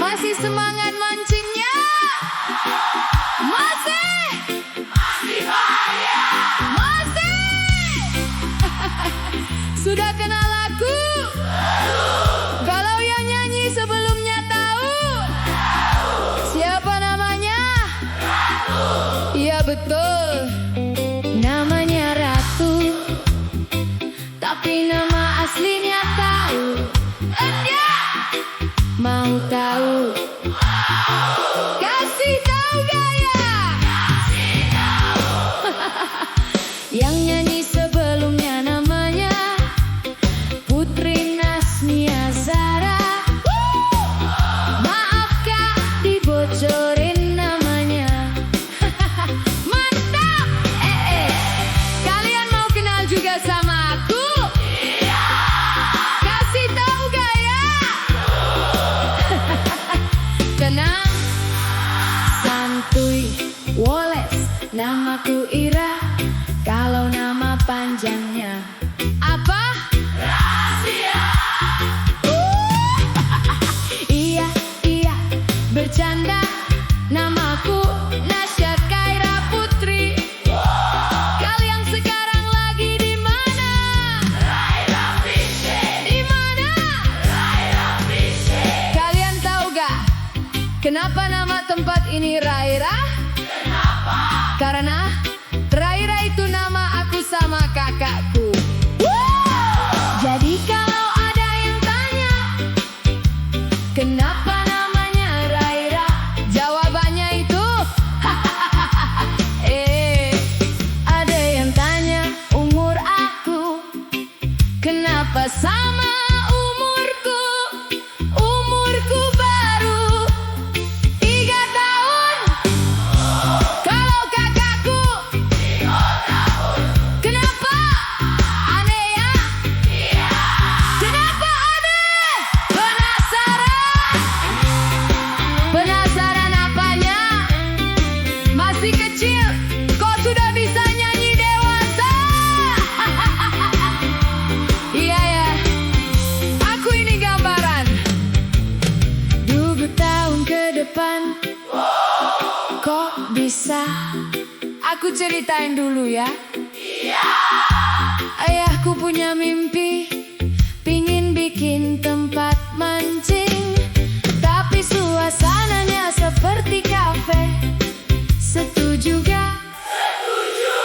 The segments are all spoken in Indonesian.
Masih semangat mancingnya? Masih? Masih bahaya. Masih? Sudah kenal aku? Kalau yang nyanyi sebelumnya tahu? Siapa namanya? Iya betul, namanya Ratu. Tapi nama aslinya tahu? Enggak. Mau tahu? Kasih tahu gak ya? Kasih tahu. Yang nyanyi sebelumnya namanya Putri Nasmia Zara. Maaf kak, dibocorin namanya. Mantap. Kalian mau kenal juga sama aku? Iya. Kasih tahu gak ya? Tenang, santuy, woles. Namaku Ira. Kalau nama panjangnya apa? Rahasia. Iya, iya, bercanda. Namaku Nasya Kaira Putri. Kalian sekarang lagi di mana? Raira Fisik. Di mana? Raira Fisik. Kalian tahu gak kenapa nama tempat ini Raira? Kenapa? Karena Raira itu nama aku sama kakakku. Jadi kalau ada yang tanya kenapa namanya Raira, jawabannya itu ada yang tanya umur aku, kenapa sama umurku? Umurku baru 3 tahun. Kalau kakakku 3 tahun. kenapa? Aneh ya? Iya. Kenapa aneh? Penasaran? Penasaran apanya? Masih kecil, kok sudah bisa nyanyi dewasa? Iya ya, aku ini gambaran 20 tahun ke depan. Kok bisa? Aku ceritain dulu ya. Iya. Ayahku punya mimpi, pingin bikin tempat mancing, tapi suasananya seperti kafe. Setuju gak? Setuju.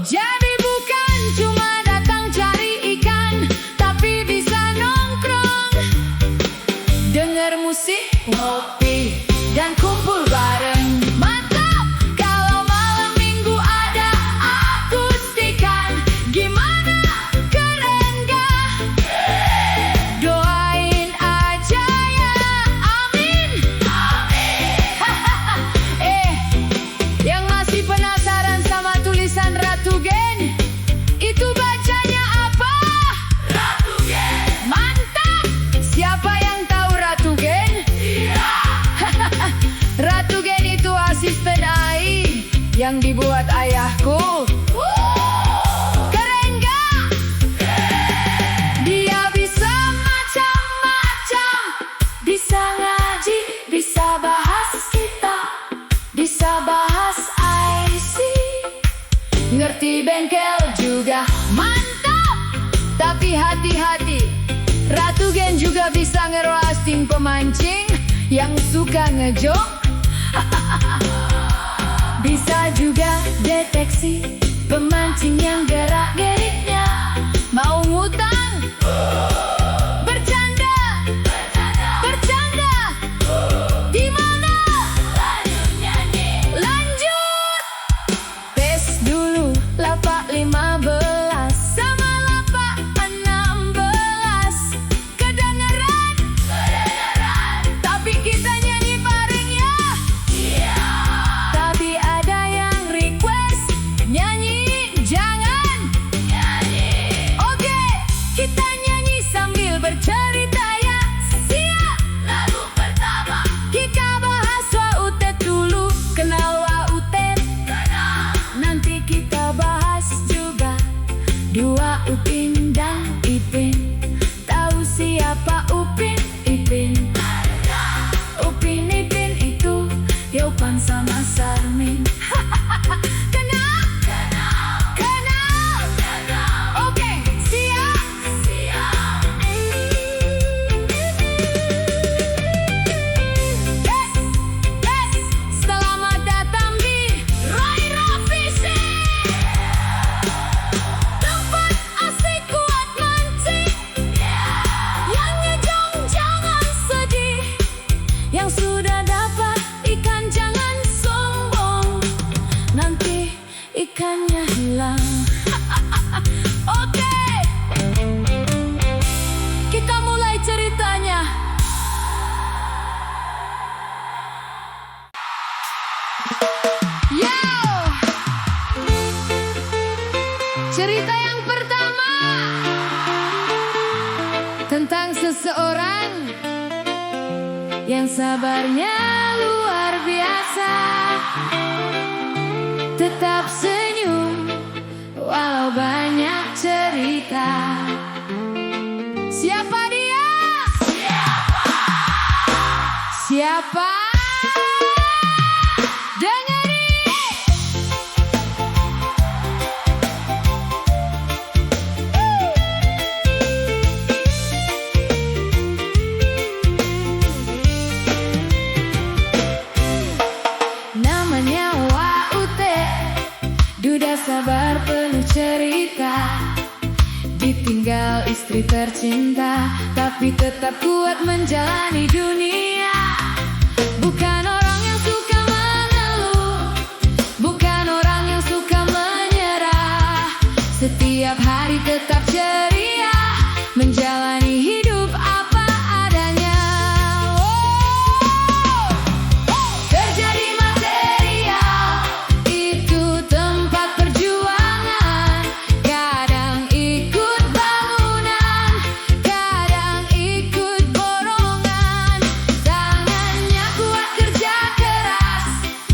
Jadi bukan cuma datang cari ikan, tapi bisa nongkrong, denger musik, ngopi, dan kumpul bareng. Mantap! Kalau malam minggu ada akustikan, gimana? Keren gak? Doain aja ya, amin. Yang masih penasaran sama tulisan Ratu Gen, itu bacanya apa? Ratu Gen. Mantap! Siapa yang tahu Ratu Gen? Iya. Ratu Gen itu asisten AI yang dibuat ayahku. Keren gak? Dia bisa macam-macam, bisa ngaji, bisa bahas kita, bisa bahas IC, ngerti bengkel juga. Mantap! Tapi hati-hati, Ratu Gen juga bisa ngerosting pemancing yang suka ngejok. Bisa juga deteksi pemancing yang gerak-geriknya mau ngutang. Bercanda, bercanda. Di mana? Lanjut nyanyi. Lanjut. Tes dulu lapak 15 sama lapak 16. Kedengeran? Kedengeran. Tapi kita nyanyi bareng ya. Iya. Tapi ada yang request nyanyi jangan. Nyanyi. Oke, kita nyanyi sambil bercerita ya. Siap. Lagu pertama. Kita bahas Wautet dulu, kenal Wautet. Kenal. Nanti kita bahas juga dua Upin dan Ipin. Tahu siapa Upin Ipin? Ada. ikannya hilang. Oke, kita mulai ceritanya. Yo, cerita yang pertama tentang seseorang yang sabarnya luar biasa, tetap senyum walau banyak cerita. Siapa dia? Siapa? Dengerin. Namanya Waute, duda sabar penuh cerita. Ditinggal istri tercinta, tapi tetap kuat menjalani dunia. Bukan orang yang suka mengeluh, bukan orang yang suka menyerah. Setiap hari tetap ceria, menjalani hidup apa adanya. Kerja di material, itu tempat perjuangan. Kadang ikut bangunan, kadang ikut borongan. Tangannya kuat kerja keras,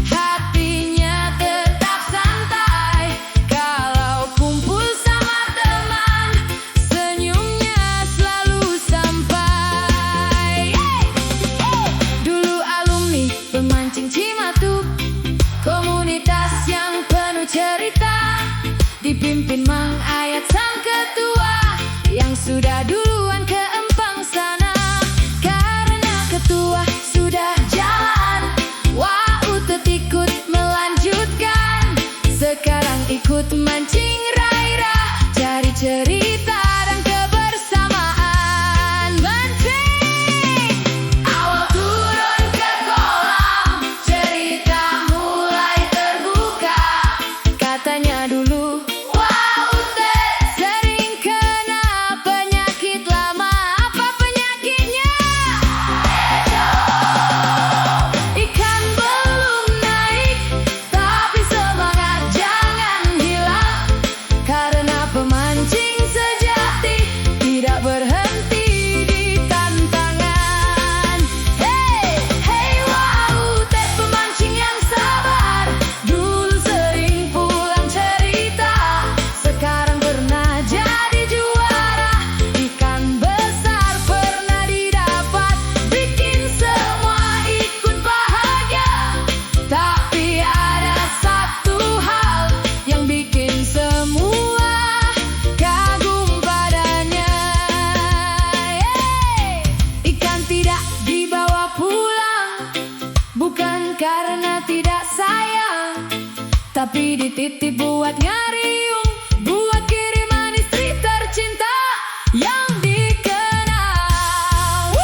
hatinya tetap santai. Kalau kumpul sama teman, senyumnya selalu sampai. Dulu alumni pemancing Cimatuk, komunitas yang penuh cerita. Dipimpin Mang Ayat sang ketua, yang sudah duluan ke Empang sana. Karena ketua sudah jalan, Waute ikut melanjutkan. Sekarang ikut mancing Raira, cari cerita dan kebersamaan. Mancing awal turun ke kolam, cerita mulai terbuka. Katanya dulu Waute sering kena penyakit lama. Apa penyakitnya? Ikan belum naik, tapi semangat jangan hilang. Karena pemancing sejati tidak berhenti di tantangan. Hey Waute, pemancing yang sabar. Dulu sering pulang cerita, sekarang pernah jadi juara. Ikan besar pernah didapat, bikin semua ikut bahagia. Tapi ada satu hal yang bikin semua kagum padanya. Ikan tidak dibawa pulang, bukan karena tidak sayang, tapi dititip buat ngariung, buat kiriman istri tercinta yang dikenal.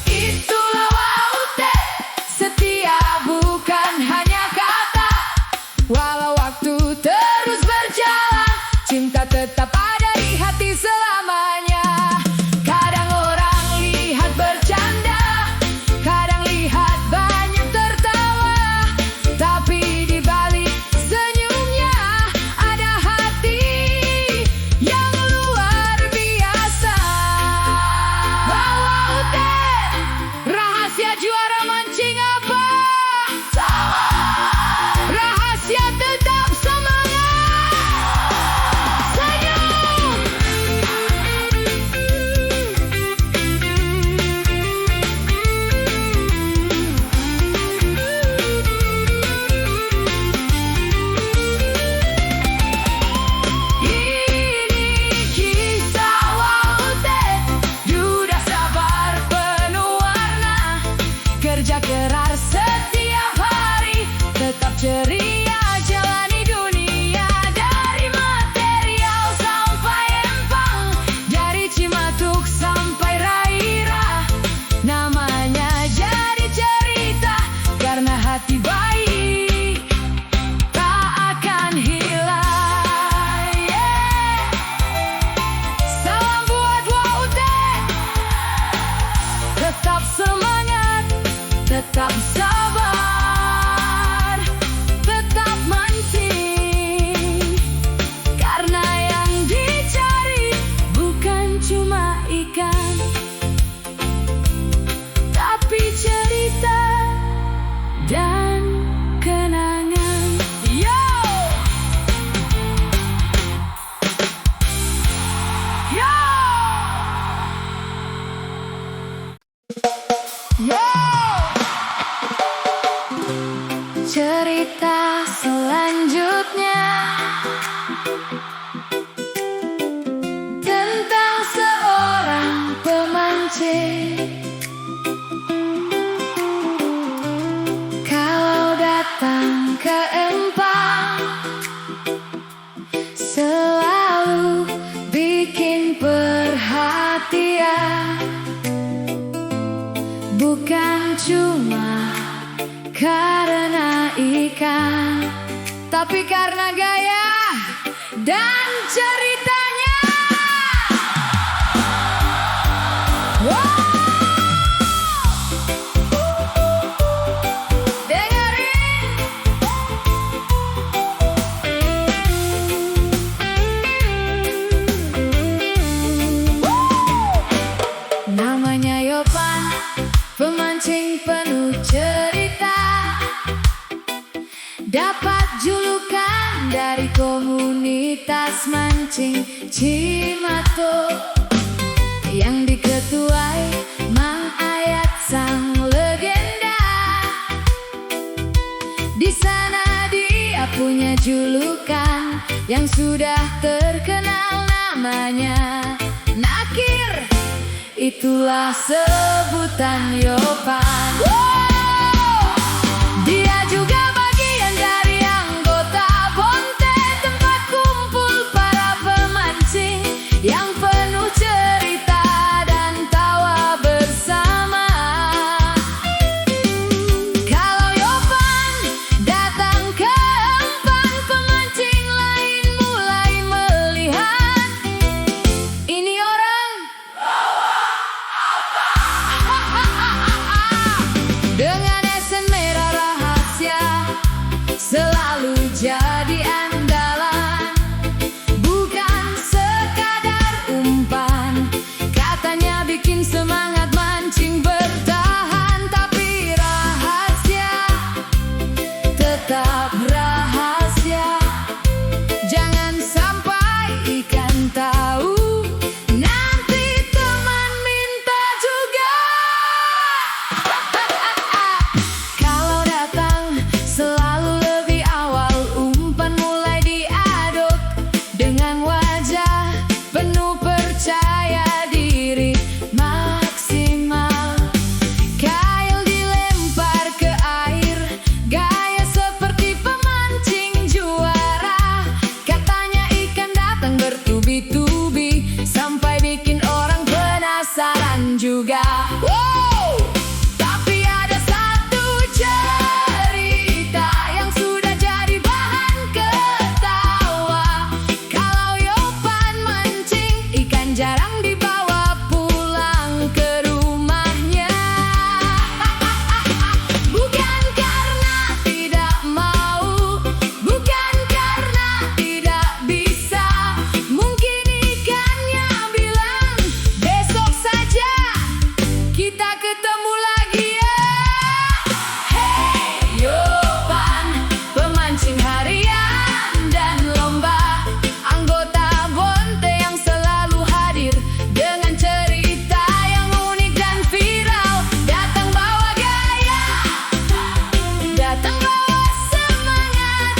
Itulah Waute, setia bukan hanya kata. Walau waktu terus berjalan, cinta tetap ada di hati selamanya. Kadang orang lihat bercanda, kadang lihat banyak tertawa, tapi di balik senyumnya ada hati yang luar biasa. Waute, rahasia juara mancing apa? Rahasia tetap semangat. Senyum. Ini kisah Waute, duda sabar penuh warna. Kerja keras setiap hari, tetap ceria jalani dunia. Dari material sampai Empang, dari Cimatuk sampai Raira. Namanya jadi cerita karena hati baik selanjutnya tentang seorang pemancing. Kalau datang ke empang, selalu bikin perhatian. Bukan cuma karena ikan, tapi karena gaya dan ceritanya. Wow! Dengerin. Namanya Yopan, pemancing penuh cerita. Dapat julukan dari komunitas mancing Cimato yang diketuai Mang Ayat sang legenda. Di sana dia punya julukan yang sudah terkenal, namanya Nakir. Itulah sebutan Yopan. Dia juga bagian dari anggota Bonte, tempat kumpul para pemancing yang penuh cerita dan tawa bersama. Kalau Yopan datang ke empang, pemancing lain mulai melihat ini orang dengan esen merah rahasia, selalu jadi andalan. Bukan sekadar umpan, katanya bikin semangat mancing bertahan. Tapi rahasia tetap rahasia, jangan sampai ikan tahu, nanti teman minta juga. Kalau datang selalu lebih awal, umpan mulai diaduk dengan wajah penuh percaya diri maksimal. Kail dilempar ke air, gaya seperti pemancing juara. Katanya ikan datang bertubi-tubi, sampai bikin orang penasaran juga. Wow! Tapi ada satu cerita yang sudah jadi bahan ketawa. Kalau Yopan mancing, ikan jarang dibawa pulang ke rumahnya. Bukan karena tidak mau, bukan karena tidak bisa. Mungkin ikannya bilang besok saja kita ketemu lagi ya. Hey Yopan, pemancing harian dan lomba, anggota Bonte yang selalu hadir dengan cerita yang unik dan viral. Datang bawa gaya, datang bawa semangat.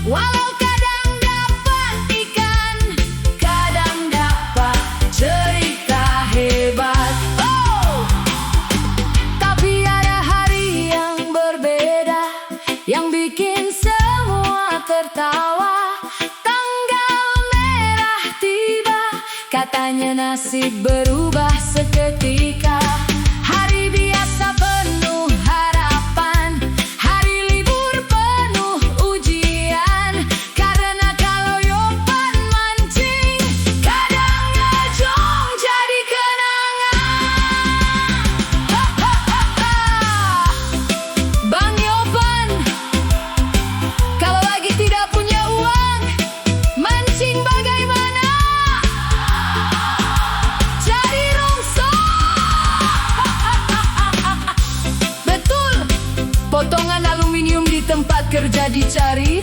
Walau kadang dapat ikan, kadang dapat cerita hebat. Oh! Tapi ada hari yang berbeda, yang bikin semua tertawa. Tanggal merah tiba, katanya nasib berubah seketika. Hari biasa penuh harapan, hari libur penuh ujian. Karena kalau Yopan mancing, kadang ngejong jadi kenangan. Bang Yopan, kalau lagi tidak punya uang, mancing bagaimana? Cari rongso. Betul, potongan aluminium di tempat kerja dicari,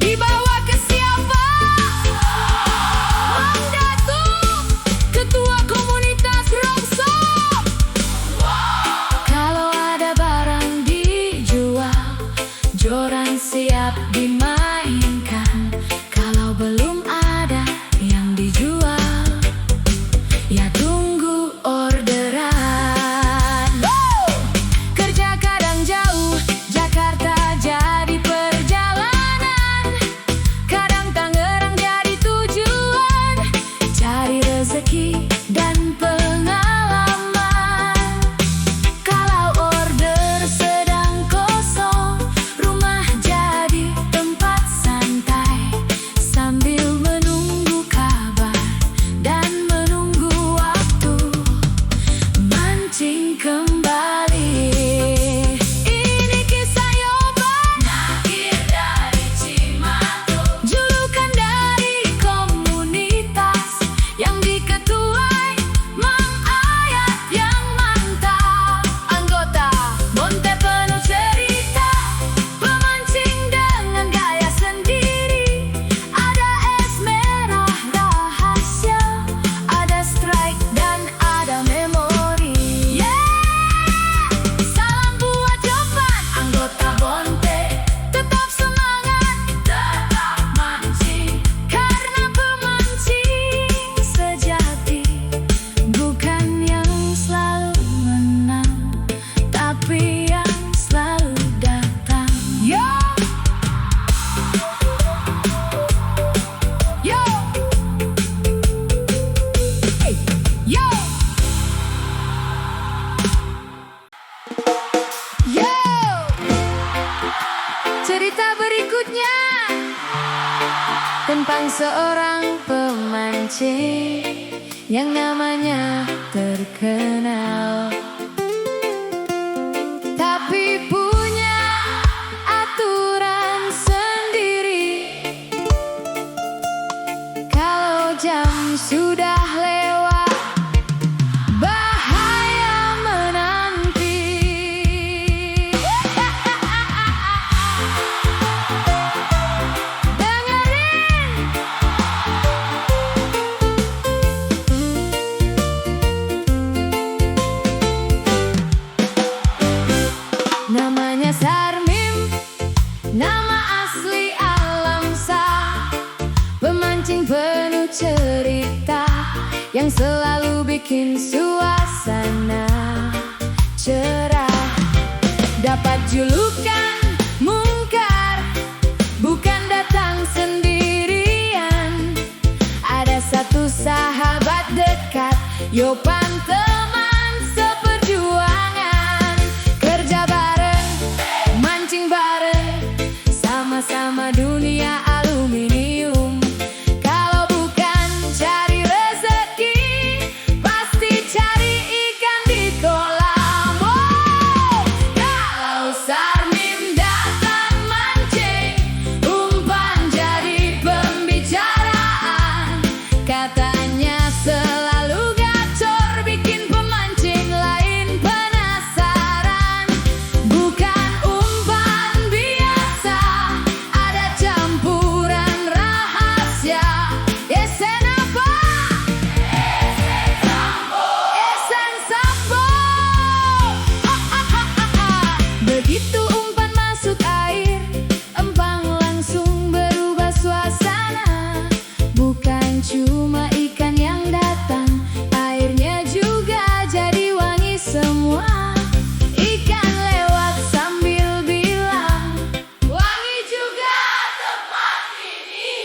dibawa ke siapa? Mang Datuk, ketua komunitas rongso. Kalau ada barang dijual, seseorang siap dimainkan. Kalau belum ada yang dijual, ya tunggu orderan. Kerja kadang jauh, Jakarta jadi perjalanan. Kadang Tangerang jadi tujuan, cari rezeki dan pengalaman. Kalau order sedang kosong, rumah jadi tempat santai, sambil menunggu kabar dan menunggu waktu mancing kembali. Ini kisah Yoban, Nakir dari Cimatung, julukan dari komunitas yang diketuai Mang Ayat yang mantap. Anggota Bonte penuh cerita, pemancing dengan gaya sendiri. Ada es merah rahasia, ada strike dan ada memori. Salam buat Yoban, anggota Bonte, tetap semangat, tetap mancing, karena pemancing sejati bukan yang selalu menang, tapi yang selalu datang. Yo, yo, yo, yo. Cerita berikutnya tentang seorang pemancing yang namanya terkenal, tapi punya aturan sendiri. Kalau jam sudah lewat, bahaya menanti. Dengerin. Namanya Sarmim, nama asli Alamsah, pemancing penuh cerita yang selalu bikin suasana cerah. Dapat julukan mungkar, bukan datang sendirian. Ada satu sahabat dekat, Yoban teman seperjuangan. Kerja bareng, mancing bareng, sama-sama dunia aluminium. Kalau bukan cari rezeki, pasti cari ikan di kolam. Oh, kalau Sarmim datang mancing, umpan jadi pembicaraan. Katanya selalu gacor, bikin pemancing lain penasaran. Bukan umpan biasa, ada campuran rahasia. Esen apa? Esen sampo. Begitu umpan masuk air, empang langsung berubah suasana. Bukan cuma ikan yang datang, airnya juga jadi wangi semua. Ikan lewat sambil bilang, wangi juga tempat ini.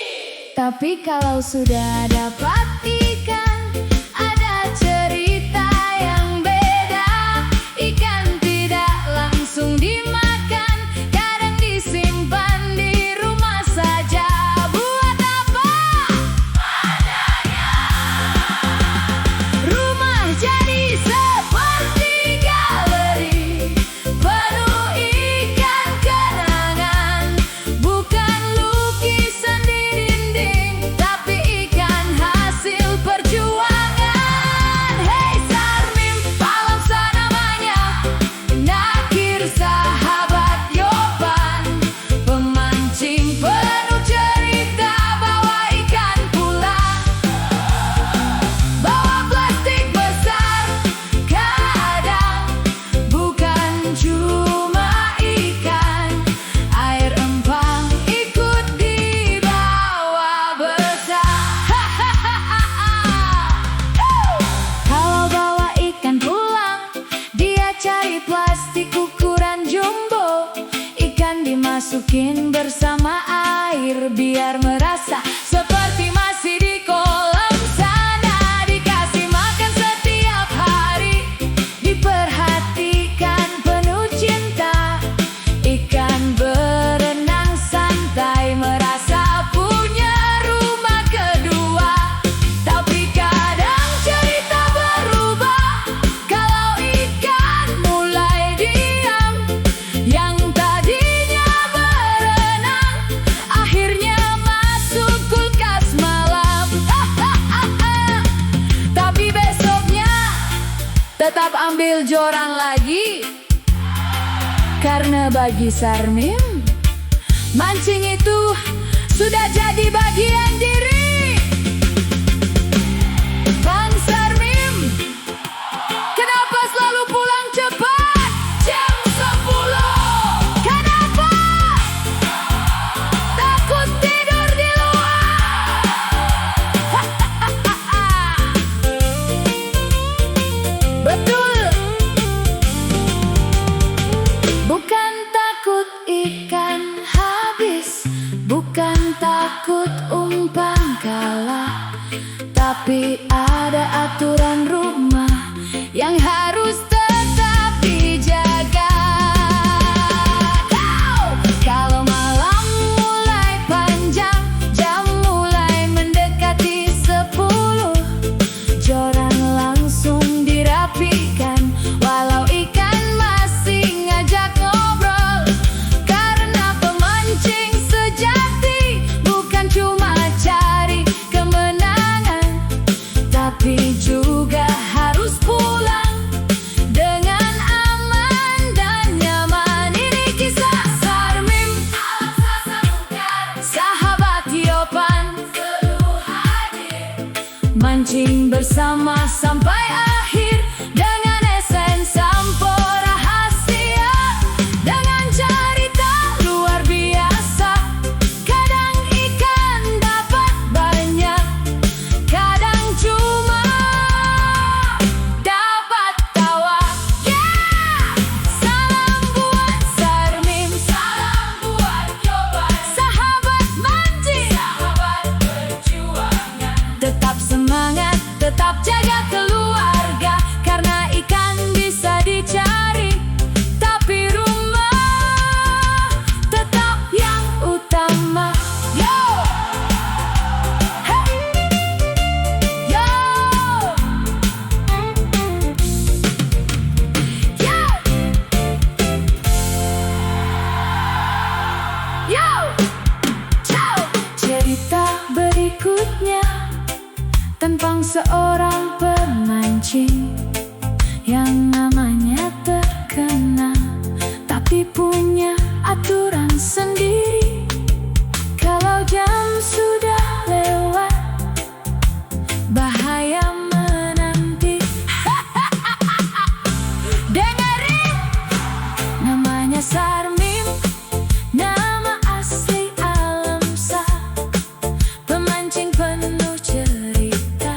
tapi kalau sudah dapat ikan, ada cerita yang beda. Ikan tidak langsung dimakan, kadang disimpan di rumah saja. Buat apa? Rumah jadi seperti galeri, penuh ikan kenangan. Bukan lukisan di dinding, tapi ikan khas Mancing bersama air biar merasa seperti masih di kolam sana. Dikasih makan setiap hari, diperhatikan penuh cinta. Ikan berenang santai, merasa punya rumah kedua. Tapi kadang cerita berubah kalau ikan mulai diam. Yang tadinya berenang akhirnya masuk kulkas malam. Tapi besoknya tetap ambil joran lagi. Karena bagi Sarmim, mancing itu sudah jadi bagian diri. Bang Sarmim, kenapa selalu pulang cepat? Jam 10. Kenapa? Takut tidur di luar. Betul. Bukan takut ikan habis, bukan takut umpan kalah, tapi ada aturan rumah yang harus tetap dijaga. Kalau malam mulai panjang, jam mulai mendekati 10, joran langsung dirapikan. Walau ikan masih ngajak ngobrol, karena pemancing sejati bukan cuma cari kemenangan, tapi juga harus pulang dengan aman dan nyaman. Ini kisah Sarmim, sahabat Yopan, selalu hadir. Mancing bersama sampai akhir dengan esen sampo rahasia. Dengan cerita luar biasa, kadang ikan dapat banyak, kadang cuma dapat tawa. Salam buat Sarmim, salam buat Yoban, sahabat mancing, sahabat perjuangan. Tetap semangat, tetap jaga keluarga, karena ikan bisa dicari, tapi rumah tetap yang utama. Yo! Hey! Yo! Yo! Yo! Ciao! Cerita berikutnya tentang seorang pemancing yang namanya terkenal, tapi punya aturan sendiri. Kalau jam sudah lewat, bahaya menanti. Dengerin, namanya Sarmim, nama asli Alamsa. Pemancing penuh cerita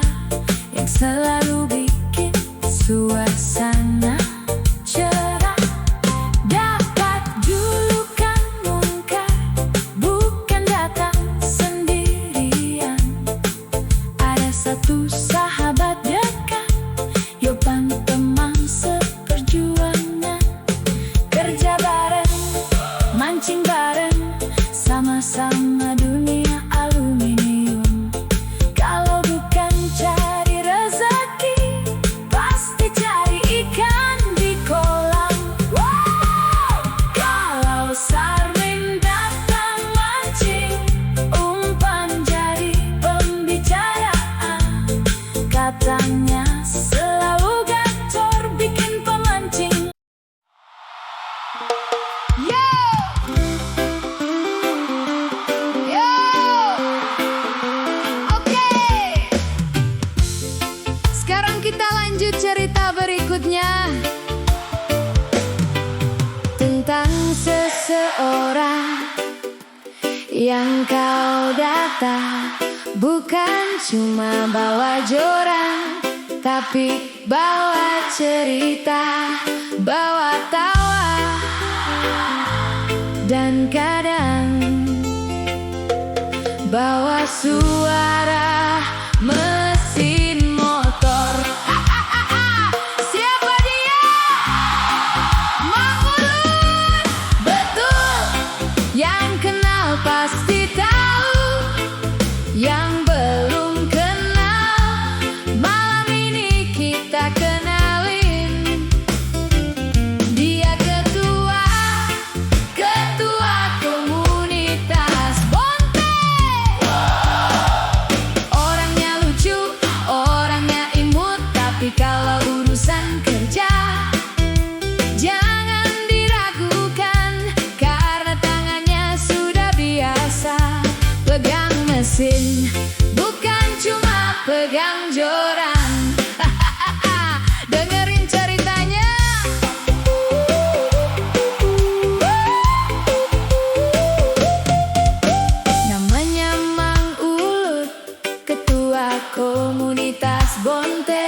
yang selalu bikin suasana cerah. Dapat julukan mungkar, bukan datang sendirian. Ada satu sahabat dekat, Yopan, teman seperjuangan. Kerja bareng, mancing bareng, sama-sama dunia aluminium. Kalau bukan cari rezeki, pasti cari ikan di kolam. Kalau Sarmim datang mancing, umpan jadi pembicaraan. Katanya selalu gacor bikin pemancing. Yo! Yo! Oke. Sekarang kita lanjut cerita berikutnya tentang seseorang yang kau datang. Bukan cuma bawa joran, tapi bawa cerita, bawa tawa, dan kadang bawa suara mesin motor. Siapa dia? Mang Ulun. Betul, yang kenal pasti tahu, yang belum kenal malam ini kita kenalin. Dia ketua komunitas Bonte. Orangnya lucu, orangnya imut, tapi kalau urusan kerja jangan diragukan, karena tangannya sudah biasa pegang mesin, bukan cuma pegang joran. Dengerin ceritanya. Namanya Mang Ulut, ketua komunitas Bonte.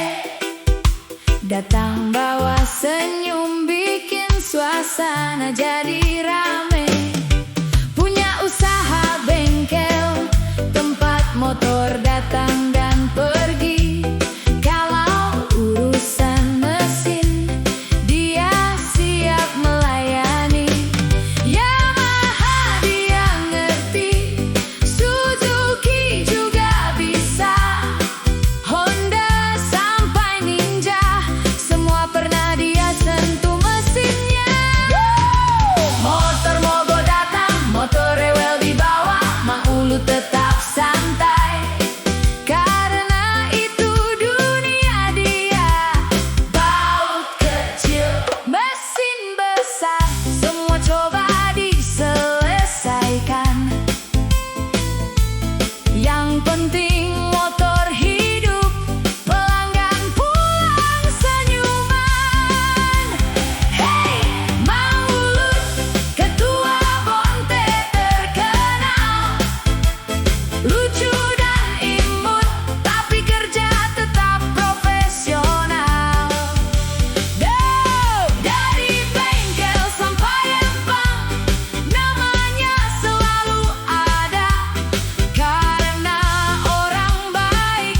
Datang bawa senyum, bikin suasana jadi rame. Punya usaha bengkel, tempat motor datang dan pergi. Kalau urusan mesin, dia siap melayani. Yamaha dia ngerti, Suzuki juga bisa, Honda sampai Ninja, semua pernah dia sentuh mesinnya. Motor mogok datang, motor rewel dibawa, Mang Ulut tetap santai, karena itu dunia dia. Baut kecil, mesin besar, semua coba diselesaikan. Yang penting motor hidup, pelanggan pulang senyuman. Hey, Mang Ulut, ketua Bonte terkenal, lucu dan imut, tapi kerja tetap profesional. Dari bengkel sampai empang, namanya selalu ada, karena orang baik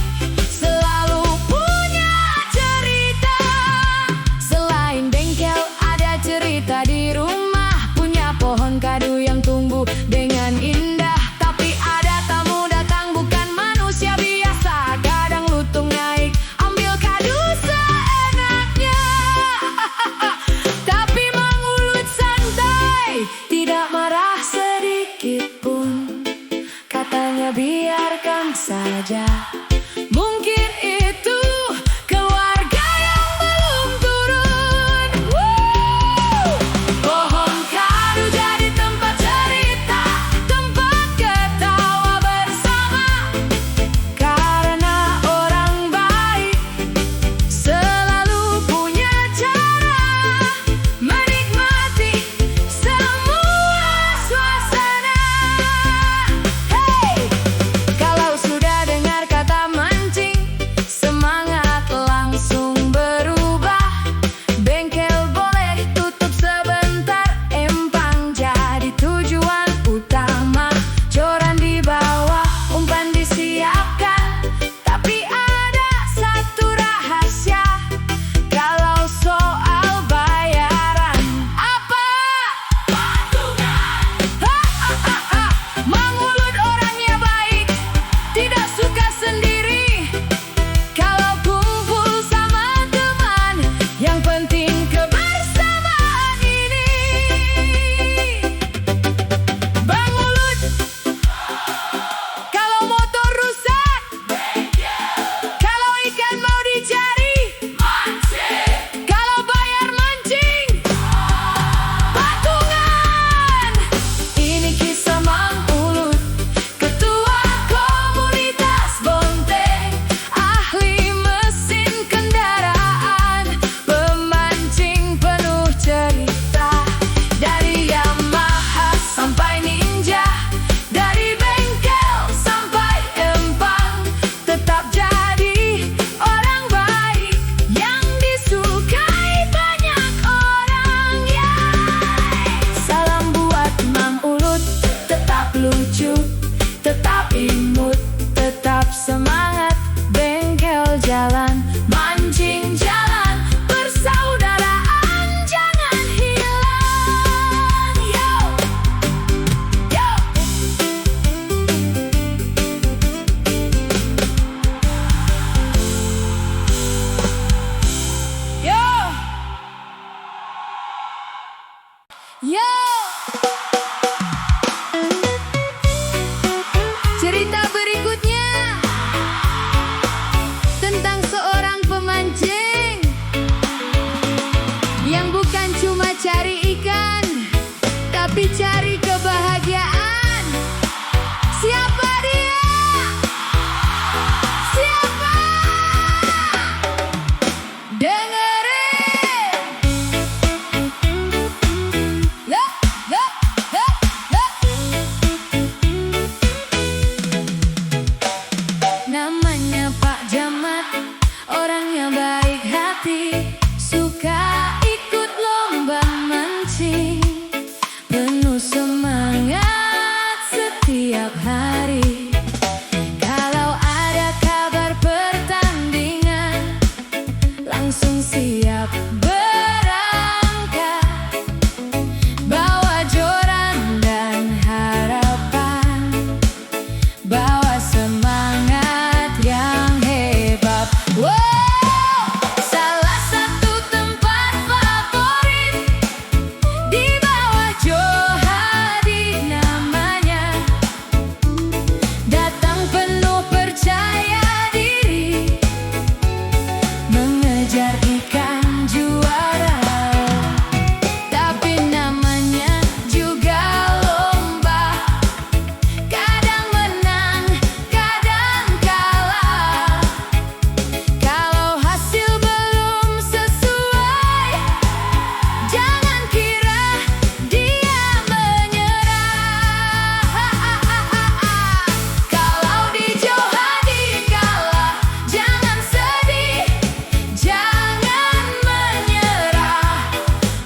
selalu punya cerita. Selain bengkel ada cerita di rumah, punya pohon kadu yang tumbuh dengan indah. Tapi ada tamu datang, bukan manusia biasa, kadang lutung naik, ambil kadu seenaknya. Tapi Mang Ulut santai, tidak marah sedikit pun, katanya biarkan saja. Mungkin itu keluarga yang belum turun. Pohon kadu jadi tempat cerita, tempat ketawa bersama, karena orang baik selalu punya cara menikmati semua suasana. Hey, kalau sudah dengar kata setiap hari. Kalau ada kabar pertandingan, langsung siap berangkat, bawa joran dan harapan, bawa semangat yang hebat. Wow, salah satu tempat favorit di bawah Johadi namanya. Datang penuh percaya diri, mengejar ikan juara. Tapi namanya juga lomba, kadang menang, kadang kalah. Kalau hasil belum sesuai, jangan kira dia menyerah. Kalau di Johadi kalah, jangan sedih, jangan menyerah.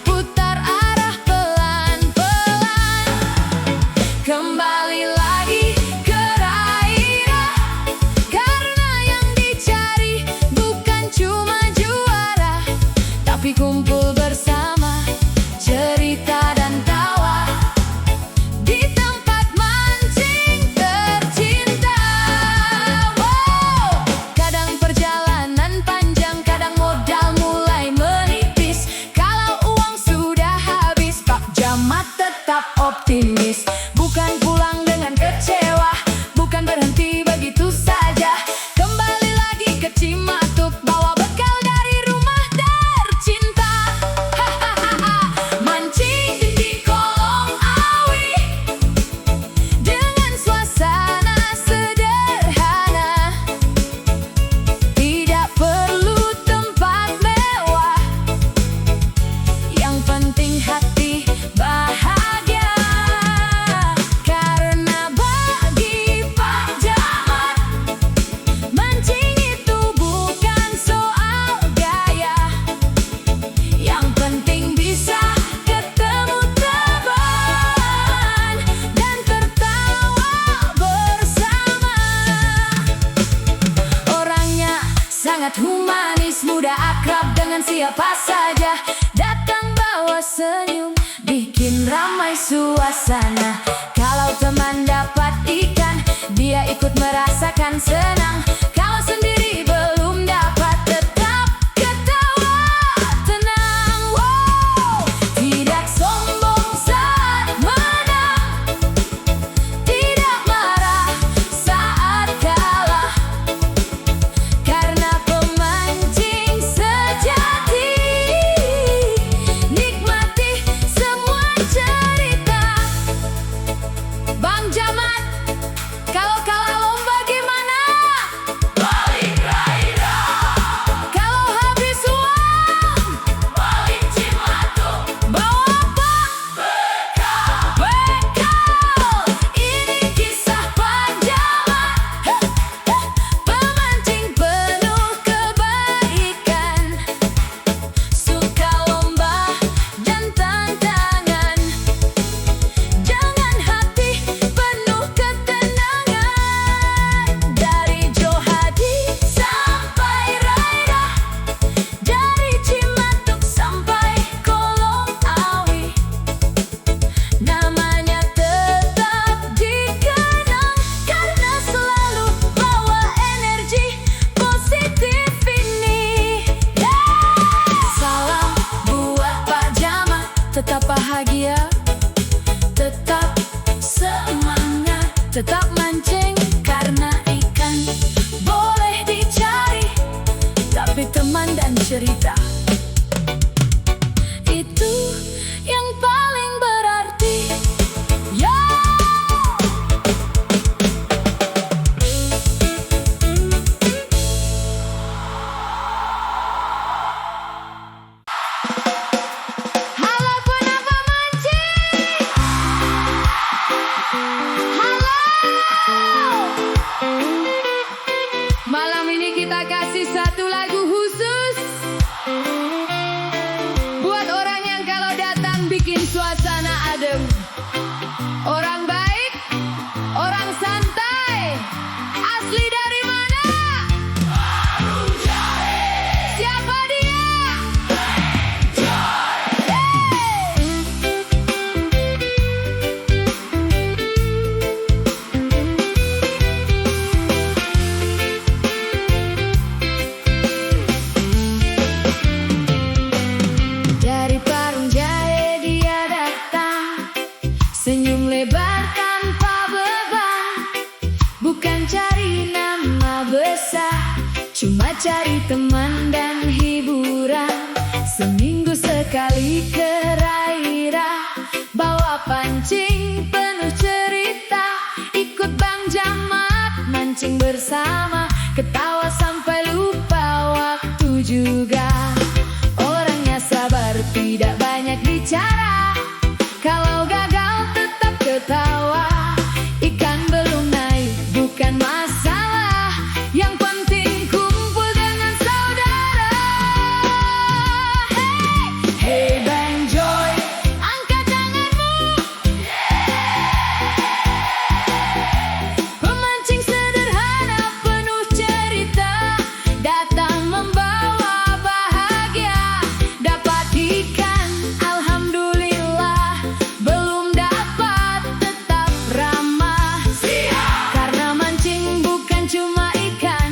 Putar arah pelan-pelan, kembali lagi ke gairah. Karena yang dicari bukan cuma juara, tapi kumpul bersama, cerita dan tawa di tempat mancing tercinta. Wow, kadang perjalanan panjang, kadang modal mulai menipis. Kalau uang sudah habis, Pak Jamat tetap optimis. Bukan pulang dengan kecewa, bukan berhenti begitu saja. Kembali lagi ke Cimatuk, bawa bekal dari rumah tercinta. Mancing di kolong awi dengan suasana sederhana. Tidak perlu tempat mewah, yang penting hati bahagia. Karena bagi Pak Jamat, mancing itu bukan soal gaya, yang penting bisa ketemu teman dan tertawa bersama. Orangnya sangat humanis, mudah akrab dengan siapa saja. Datang bawa senyum, bikin ramai suasana. Kalau teman dapat ikan, dia ikut merasakan senang. Kalau sendiri belum dapat, tetap ketawa tenang. Wow, tidak sombong saat menang, tidak marah saat kalah. Karena pemancing sejati, nikmati semua cerita. Bang Jamat, kalau kalah lomba gimana? Balik gairah, Kalau habis uang, balik Cimatuk, bawa apa? bekal. Bekal. Ini kisah Pak Jamat, pemancing penuh kebaikan, suka lomba dan tantangan. Jangan hati penuh ketenangan. Dari Johadi sampai Raida, dari Cimatuk sampai kolong awi, namanya tetap dikenang karena selalu bawa energi positif ini. Salam buat Pak Jamat, tetap bahagia, tetap semangat, tetap mancing karena ikan boleh dicari, tapi teman dan cerita itu yang paling berarti. Yo! Halo penapa mancing, halo. Malam ini kita kasih satu lagu khusus buat orang yang kalau datang bikin suasana adem. Orang baik, sekali ke Raira, bawa pancing penuh cerita. Ikut Bang Jamat mancing bersama, ketawa sampai lupa waktu juga. Orangnya sabar, tidak banyak bicara, kalau gagal tetap ketawa. Ikan belum naik, bukan masalah, yang penting kumpul dengan saudara. Hey, hey Bang Joy, angkat tanganmu. Pemancing sederhana penuh cerita, datang membawa bahagia. Dapat ikan, alhamdulillah. Belum dapat, tetap ramah. Karena mancing bukan cuma ikan,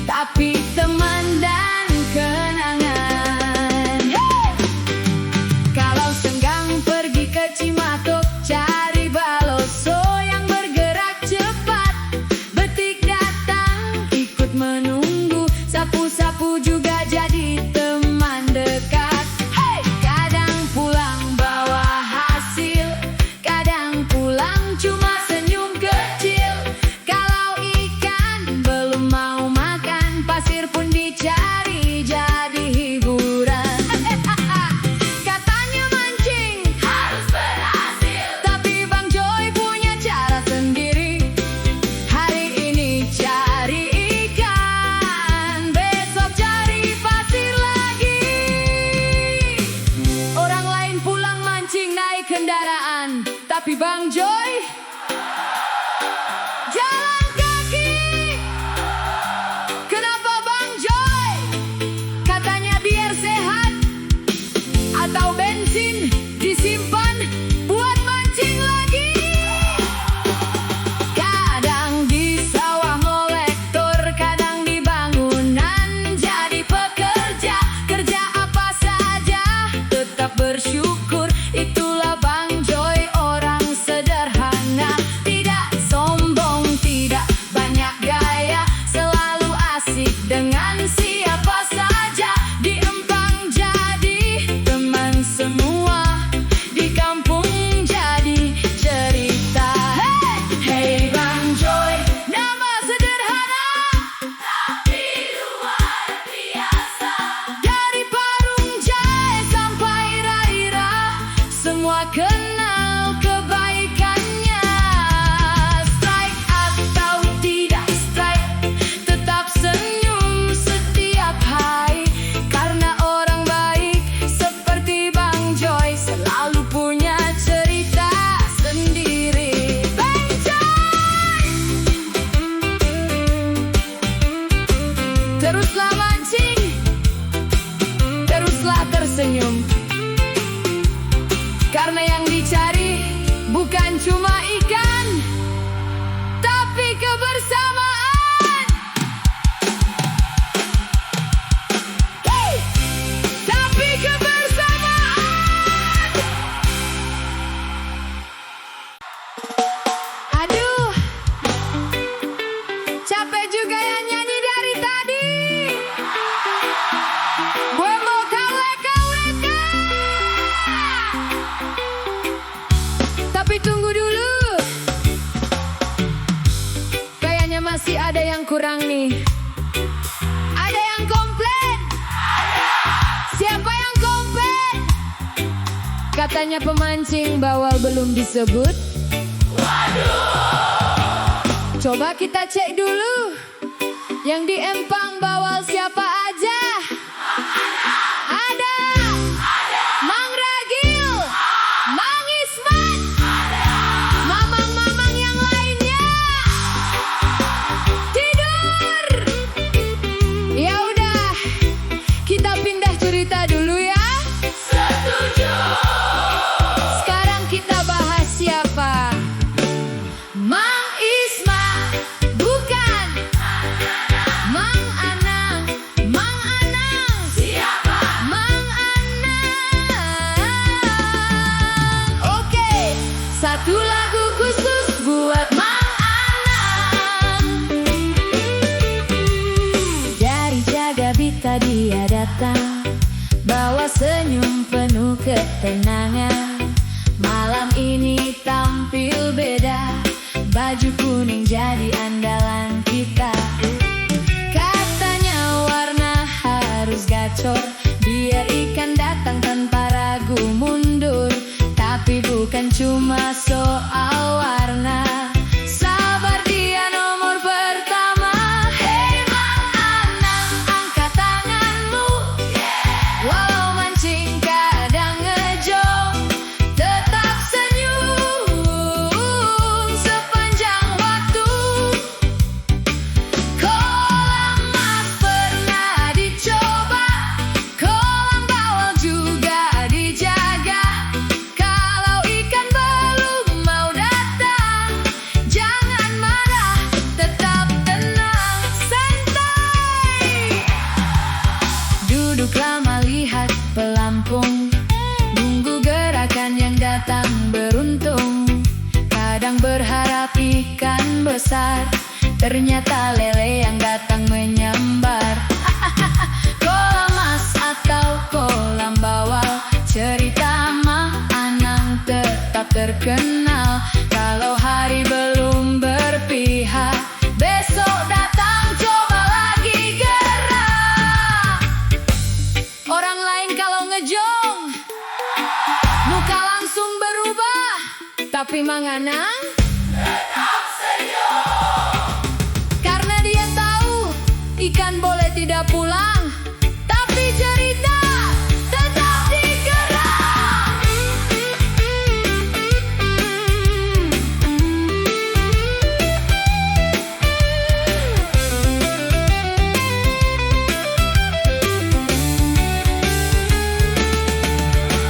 tapi teman dan kenangan. Kalau senggang pergi ke Cimatok, cari baloso yang bergerak cepat. Betik datang, ikut menunggu, sapu-sapu juga jadi teman dekat. Kadang pulang bawa hasil, kadang pulang cuma senyum kecil. Kalau ikan belum mau makan, pasir pun dicari jadi hiburan. Katanya mancing Harus berhasil. tapi Bang Joy punya cara sendiri. Hari ini cari ikan, besok cari pasir lagi. Orang lain pulang mancing naik kendaraan, tapi Bang Joy jalan kaki. Kenapa Bang Joy? Katanya biar sehat, atau bensin disimpan buat mancing lagi. Kadang di sawah molektor, kadang di bangunan jadi pekerja. Kerja apa saja tetap bersyukur, itulah Bang Joy, orang sederhana. Tidak sombong, tidak banyak gaya, selalu asik dengan siapa saja. Di empang jadi teman semua, di kampung jadi cerita. Hey Bang Joy, nama sederhana Tapi luar biasa. dari Parung Jahe sampai Raira, semua kenal kebaikannya. Strike atau tidak strike, tetap senyum setiap hari. Karena orang baik seperti Bang Joy selalu punya cerita sendiri. Bang Joy, teruslah mancing, teruslah tersenyum. Karena yang dicari bukan cuma ikan, tapi kebersamaan. Tapi kebersamaan. Aduh, capek juga ya nyanyi dari tadi. Gue mau kawe-kawe. Tapi tunggu dulu, kayaknya masih ada yang kurang nih. Ada yang komplain? Siapa yang komplain? Katanya pemancing bawal belum disebut. Coba kita cek dulu, yang di Empang bawal siapa aja? Ada Mang Ragil, Mang Ismat, mamang-mamang yang lainnya tidur. Ya udah, kita pindah cerita dulu ya. Setuju. Sekarang kita bahas siapa? Mang Isma, bukan Mang Ana. baju kuning jadi andalan kita. Katanya warna harus gacor, biar ikan datang tanpa ragu mundur. Tapi bukan cuma soal warna, sabar dia nomor pertama. Hei Mang Anang, angkat tanganmu. Walau mancing kadang ngejong, tetap senyum sepanjang waktu. Kolam mas pernah dicoba, kolam bawal juga dijaga. Kalau ikan belum mau datang, jangan marah, tetap tenang, santai. Duduk lama lihat pelampung, nunggu gerakan yang datang beruntung. Kadang berharap ikan besar, ternyata lele yang datang menyambar. Kolam mas atau kolam bawal, cerita Mang Anang tetap terkenal. Kalau hari belum berpihak, besok datang coba lagi gerak. Orang lain kalau ngejong, muka langsung berubah. Tapi Mang Anang tetap senyum. karena dia tahu ikan boleh tidak pulang, tapi cerita tetap digerak.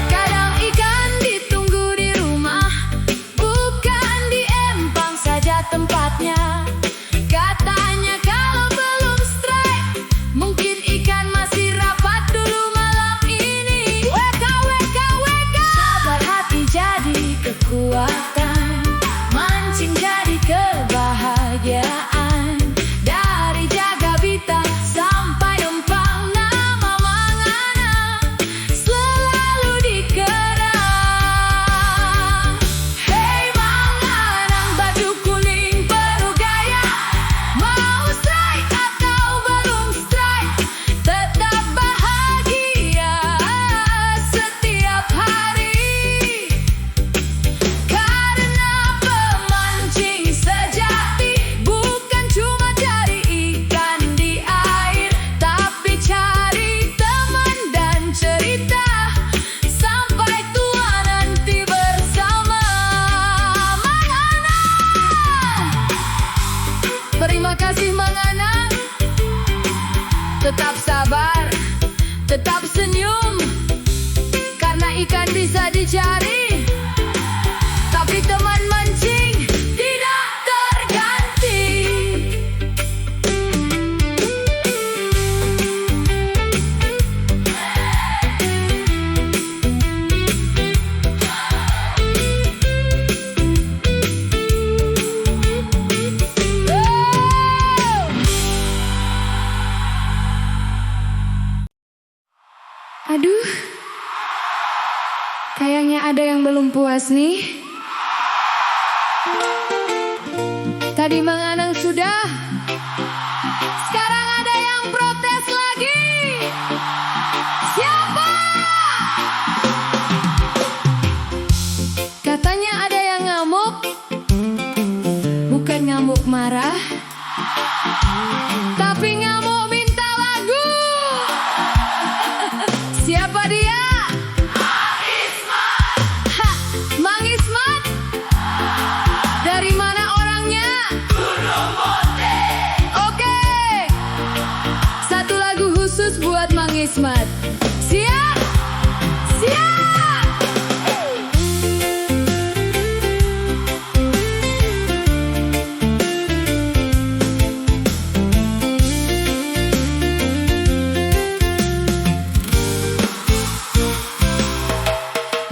Kadang ikan ditunggu di rumah, bukan di empang saja tempatnya. Katanya kalau belum strike, mungkin ikan masih rapat dulu malam ini. Weka weka weka, sabar hati jadi kekuatan, mancing jadi kebahagiaan. Dari jaga bita sampai empang, nama Mang Anang selalu dikenang. Hei Mang Anang, baju kuning penuh gaya, mau strike atau belum strike, tetap bahagia setiap hari. Karena pemancing sejati bukan cuma cari ikan di air, tapi cari teman dan cerita sampai tua nanti bersama Mang Anang. Terima kasih Mang Anang, tetap sabar, tetap senyum. Karena ikan bisa dicari, tapi teman mancing tidak terganti. Aduh, kayaknya ada yang belum puas nih. Tadi Mang Anang sudah, sekarang ada yang protes lagi. Siapa? Katanya ada yang ngamuk, bukan ngamuk marah, tapi ngamuk minta lagu. Siapa dia? Ha, Mang Ismat? Dari mana orangnya? Oke, satu lagu khusus buat Mang Ismat. Siap? Siap!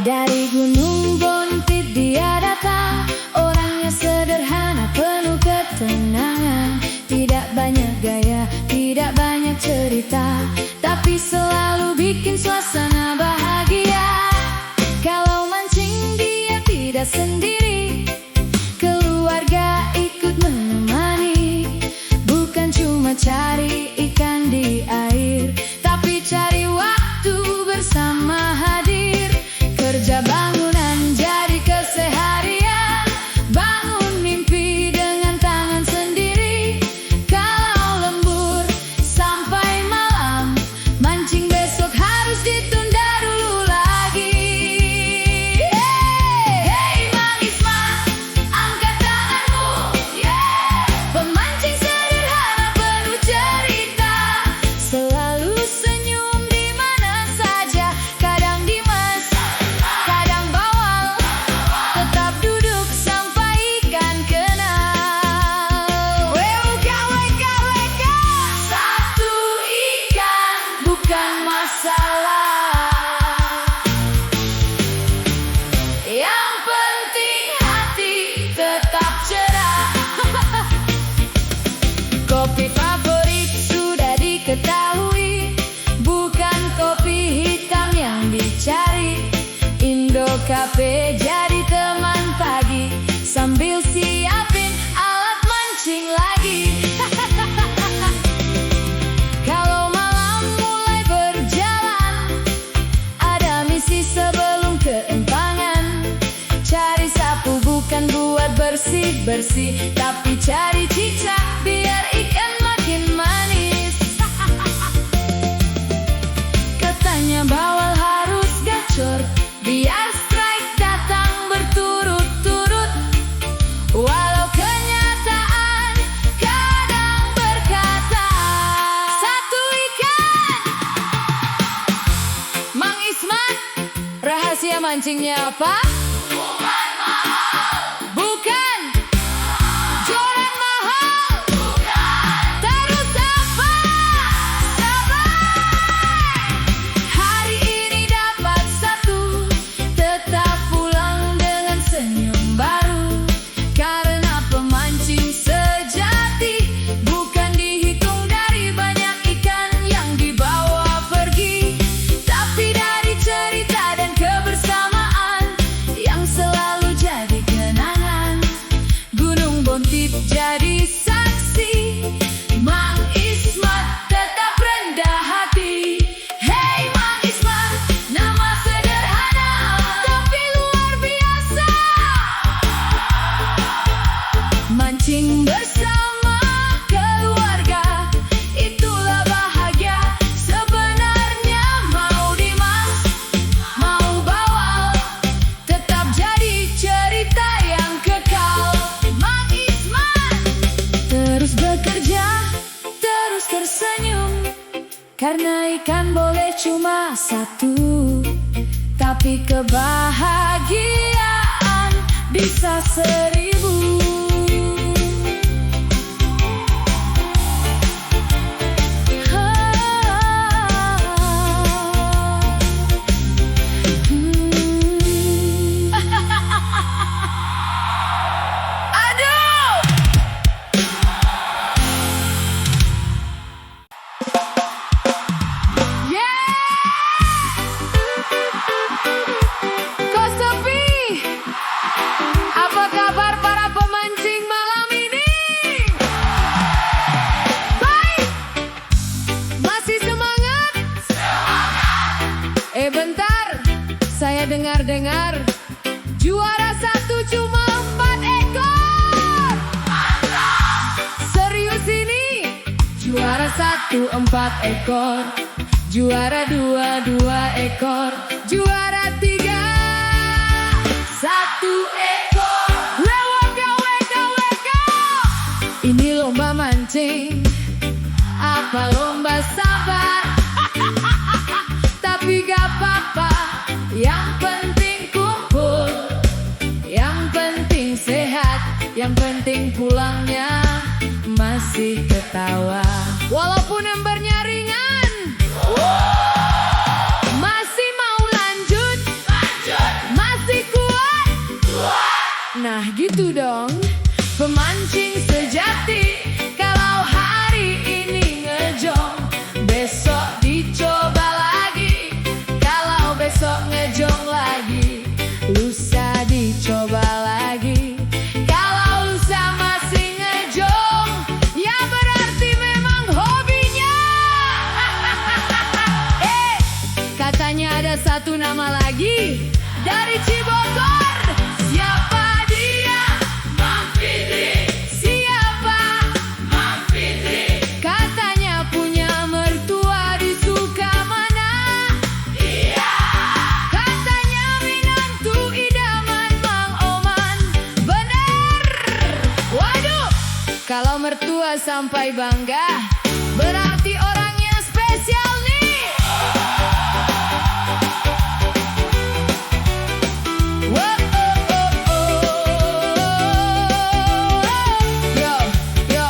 Dari Gunung Bontit dia datang, orangnya sederhana penuh ketenangan. Tidak banyak gaya, tidak banyak cerita, tapi selalu bikin suasana bahagia. Kalau mancing dia tidak sendiri, keluarga bersih, tapi cari cicak biar ikan makin manis. Katanya bawal harus gacor biar strike datang berturut-turut. Walau kenyataan kadang berkata satu ikan. Mang Isman, rahasia mancingnya apa? Bukan mahal. Bukan joran mahal. Bukan. Terus apa? Sabar. Hari ini dapat satu, tetap pulang dengan senyum baru. Karena pemancing sejati bukan dihitung dari banyak ikan yang dibawa pergi, tapi dari cerita dan kebersamaan yang selalu jadi kenangan. Gunung Bontip jadi saksi, Mang Isman tetap rendah hati. Hey Mang Isman, nama sederhana tapi luar biasa. Mancing bersama keluarga, itulah bahagia sebenarnya. Mau Dimas, mau Bawal, tetap jadi cerita yang kekal. Mang Isman terus bekerja, terus tersenyum, karena ikan boleh cuma satu, tapi kebahagiaan bisa 1000. Aduh! Kok sepi? Apa kabar para pemancing malam ini? Baik, masih semangat? Bentar, saya dengar-dengar juara satu cuma 4 ekor. Serius ini? Juara 1 4 ekor, juara 2 2 ekor, juara 3 1 ekor. Weka weka weka. Ini lomba mancing, apa lomba sabar? Tapi gak apa-apa, yang penting kumpul, yang penting sehat, yang penting pulangnya masih ketawa. Walaupun embernya ringan, masih mau lanjut? Lanjut. Masih kuat? Kuat. Nah gitu dong, pemancing sejati. Kalau hari ini ngejong, besok dicoba lagi. Kalau besok ngejong lagi, lusa dicoba lagi. Kalau lusa masih ngejong, ya berarti memang hobinya. Katanya ada satu nama lagi dari Cibogor. Siapa dia? Mang Fitri. Siapa? Mang Fitri. Katanya punya mertua di Sukamana. Iya. Katanya minantu idaman Mang Oman. Bener. Waduh, kalau mertua sampai bangga, berarti orangnya spesial nih. Wow, oh, oh, oh. Yo, yo,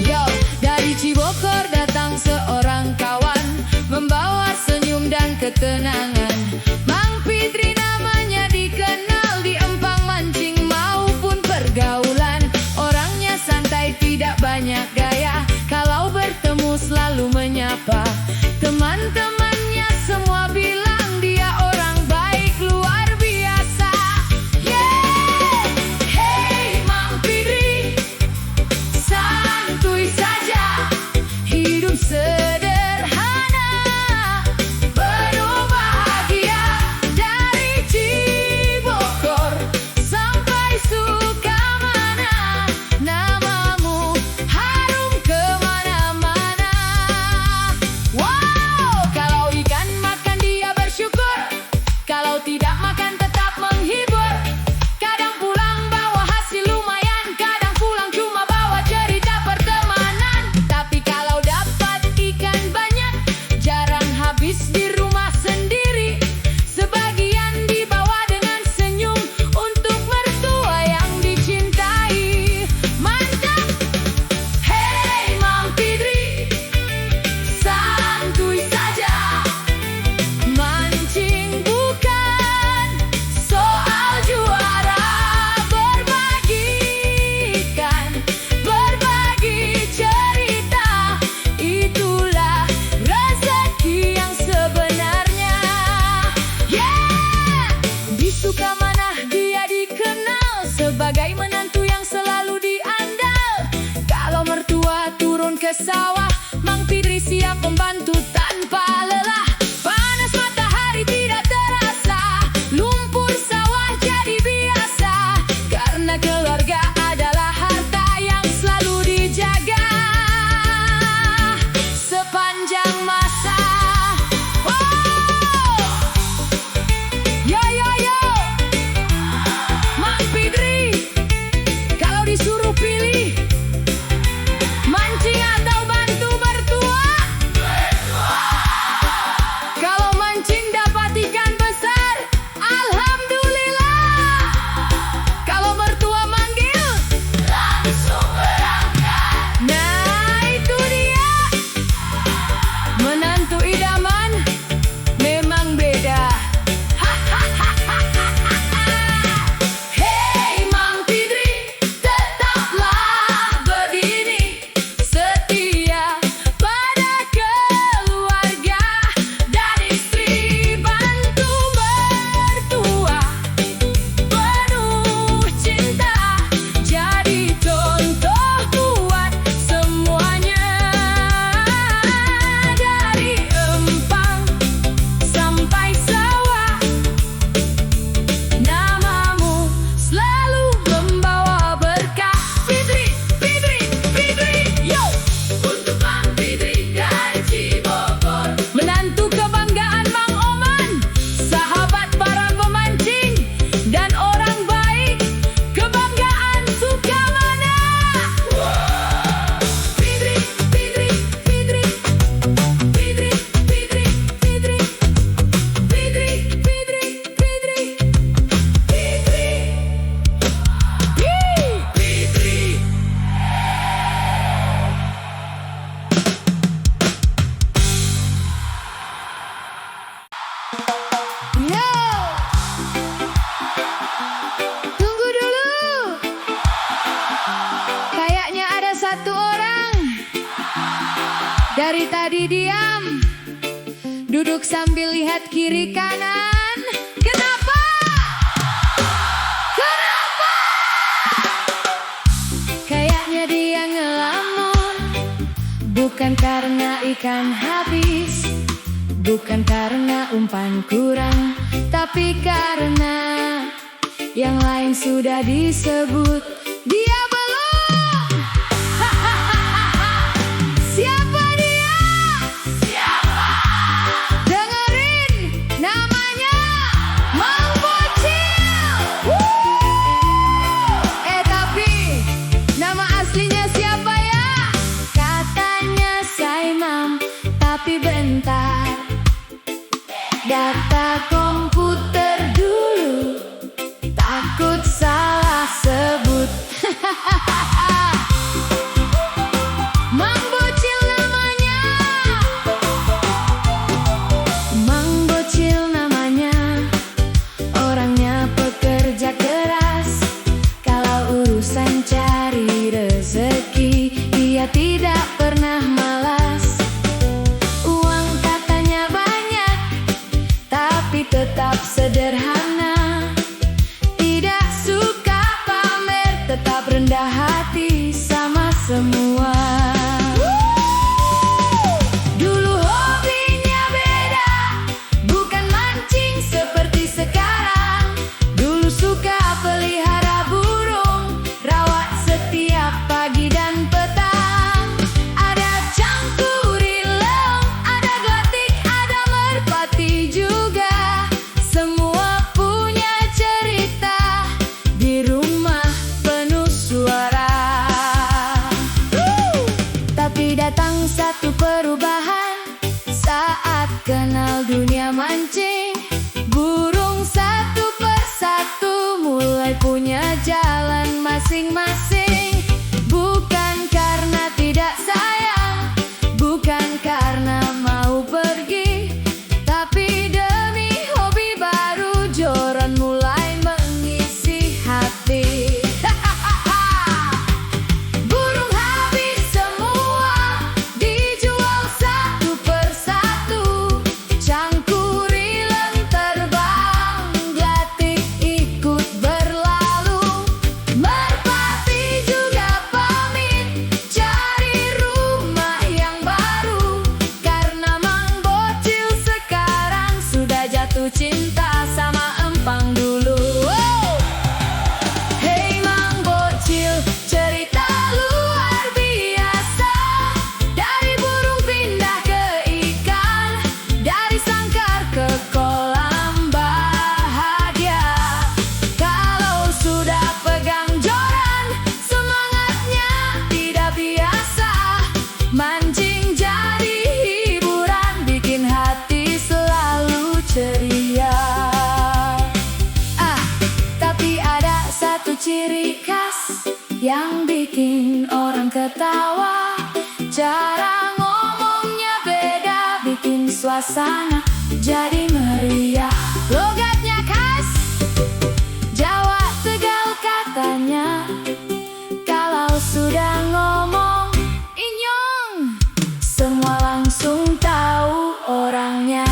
yo. Dari Cibogor datang seorang kawan, membawa senyum dan ketenangan. Mang Fitri namanya, dikenal di empang mancing maupun pergaulan. Orangnya santai, tidak banyak gaya, kalau bertemu selalu menyapa. Teman-temannya semua bilang dia orang baik luar biasa. Yeah! Hey Mang Fitri, santuy saja, hidup sederhana, penuh bahagia. sawah, Mang Fidri siap membantu tanpa lelah. Panas matahari tidak terasa, lumpur sawah jadi biasa, karena keluarga adalah harta yang selalu dijaga sepanjang masa. Oh! Yo yo yo, Mang Fidri, kalau disuruh pilih mancing atau bantu mertua? Kalau mancing dapat ikan besar, alhamdulillah. Kalau mertua manggil, Langsung berangkat. nah itu dia. Menantu idaman memang beda. Hei Mang Fidri, tetaplah begini, setia pada keluarga dan istri, bantu mertua, penuh cinta, jadi contoh buat semuanya. Dari empang sampai sawah, namamu selalu membawa berkah. Fidri, Fidri, Fidri, yo! Untuk Mang Fidri dari Cibogor. Menantu kebanggaan Mang Oman, sahabat para pemancing dan orang baik, kebanggaan Sukamana. Fidri, Fidri, Fidri, Fidri, Fidri, Fidri, Fidri, Fidri, Fidri, Fidri. Fidri. Yo! Tunggu dulu. Kayaknya ada satu orang dari tadi diam, duduk sambil lihat kiri kanan. Kenapa? Kenapa? Kayaknya dia ngelamun, bukan karena ikan habis, bukan karena umpan kurang, tapi karena yang lain sudah disebut, dia belum. Siapa dia? Siapa? Dengerin, namanya Mang Bocil. Tapi nama aslinya siapa ya? Katanya Saimam, tapi bentar, data komputer dulu, takut salah sebut. Mang Bocil namanya, Mang Bocil namanya, orangnya pekerja keras. Kalau urusan cari rezeki, dia tidak pernah malas. Uang katanya banyak, tapi tetap sederhana. Tidak suka pamer, tetap rendah hati sama semua. Dulu hobinya beda, bukan mancing seperti sekarang. Dulu suka pelihara burung, rawat setiap pagi dan petang. Ada cangkurileng, ada gelatik, ada merpati juga. Semua punya cerita, di rumah penuh suara. Tapi datang satu perubahan saat kenal dunia mancing. Burung satu persatu mulai punya jalan masing-masing. Bukan karena tidak sayang, bukan karena mau pergi, tapi demi hobi baru joran mulai mengisi hati. Burung habis semua, dijual satu persatu. Cangkurileng terbang, gelatik ikut berlalu, merpati ketawa. Cara ngomongnya beda, bikin suasana jadi meriah. Logatnya khas Jawa Tegal katanya. Kalau sudah ngomong inyong, semua langsung tahu orangnya.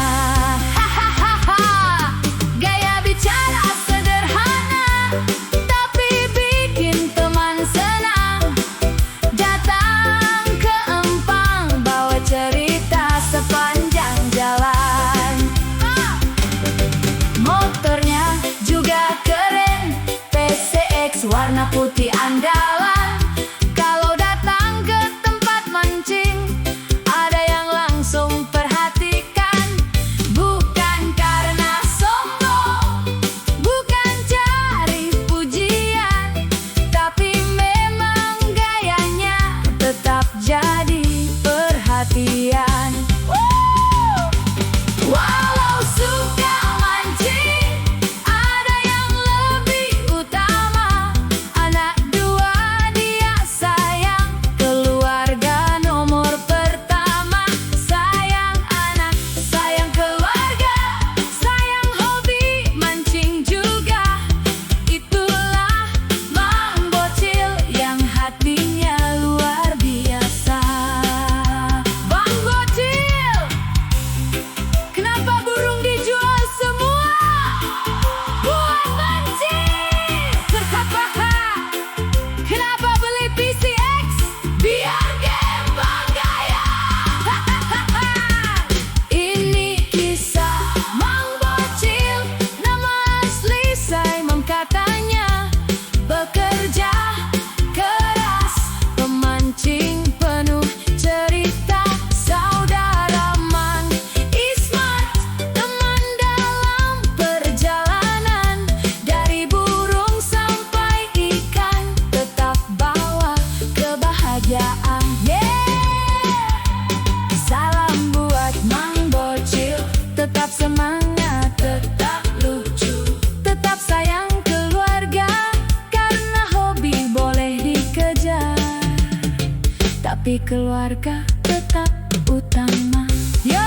Hahaha, gaya bicara sederhana, tapi bikin teman senang. Datang ke Empang, bawa cerita sepanjang jalan. Motornya juga keren, PCX warna putih andalan. Kalau datang ke tempat mancing, ada yang langsung perhatikan. Bukan karena sombong, bukan cari pujian, tapi memang gayanya tetap jadi perhatian. Walau suka mancing, ada yang lebih utama. Anak dua dia sayang, keluarga nomor pertama. Sayang anak, sayang keluarga, sayang hobi mancing juga. Itulah Mang Bocil yang hatinya luar biasa. Bang Bocil, kenapa burung dijual semua buat mancing? Kenapa beli PCX? Biar gembang gaya. Ini kisah Mang Bocil, nama asli Saimam katanya. Bekerja keras, pemancing penuh cerita. Saudara Mang Ismat, teman dalam perjalanan. Dari burung sampai ikan, tetap bawa kebahagiaan. Salam buat Mang Bocil, tetap semangat, tetap lucu, tetap sayang keluarga. Karena hobi boleh dikejar, tapi keluarga tetap utama. Yo!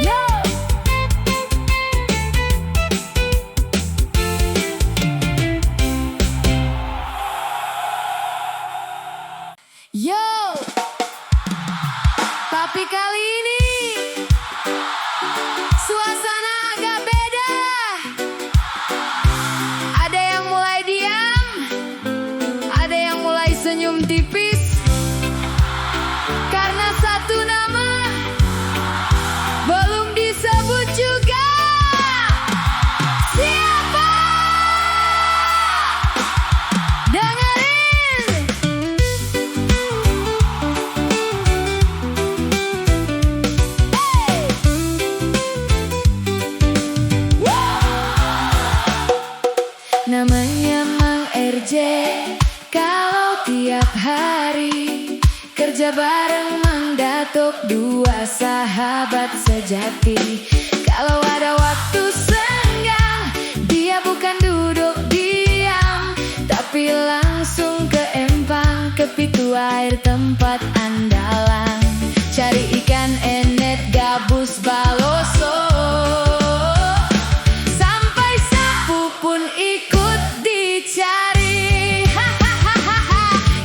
Yo! Yo! Tapi kali ini suasana agak beda. Ada yang mulai diam, ada yang mulai senyum tipis. Karena satu nama belum disebut juga. Siapa? Dengerin. Hey! Namanya Mang RJ. Kalau tiap hari kerja bareng Mang Datuk, dua sahabat sejati. Kalau ada waktu senggang, dia bukan duduk diam, tapi langsung ke Empang, ke pintu air tempat andalan. Cari ikan enet, gabus, baloso. Sampai sapu pun ikut dicari.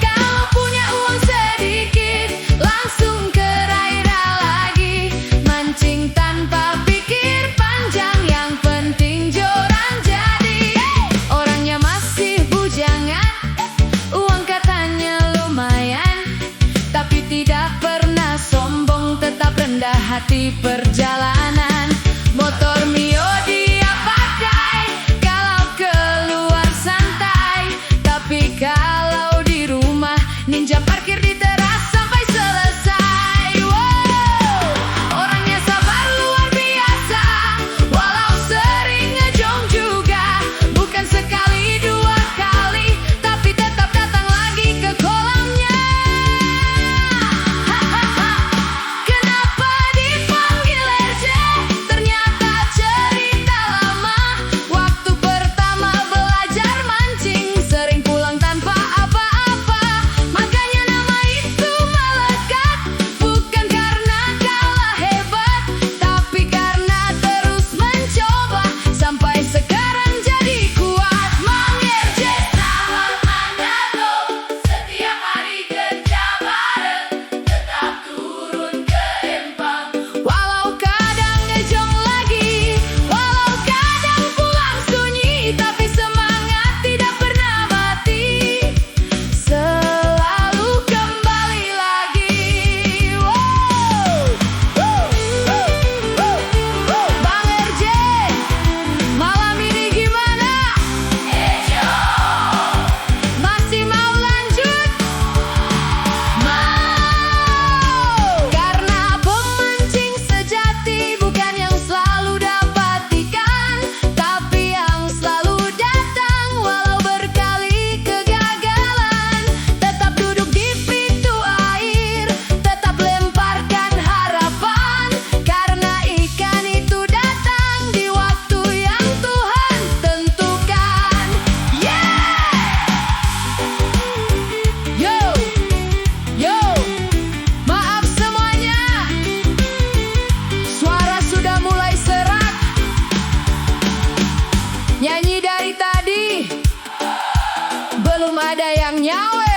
Kalau punya uang sedikit, langsung ke Raira lagi. Mancing tanpa pikir panjang, yang penting joran jadi. Orangnya masih bujangan, uang katanya lumayan, tapi tidak pernah sombong, tetap rendah hati perjalanan. Motor Mio dia pakai kalau keluar santai, tapi kalau di rumah ninja parkir di teras sampai selesai. Wow, orangnya sabar luar biasa, walau sering ngejong juga. Bukan sekali dua kali, tapi tetap datang lagi ke kolamnya. Kenapa dipanggil RJ? Ciao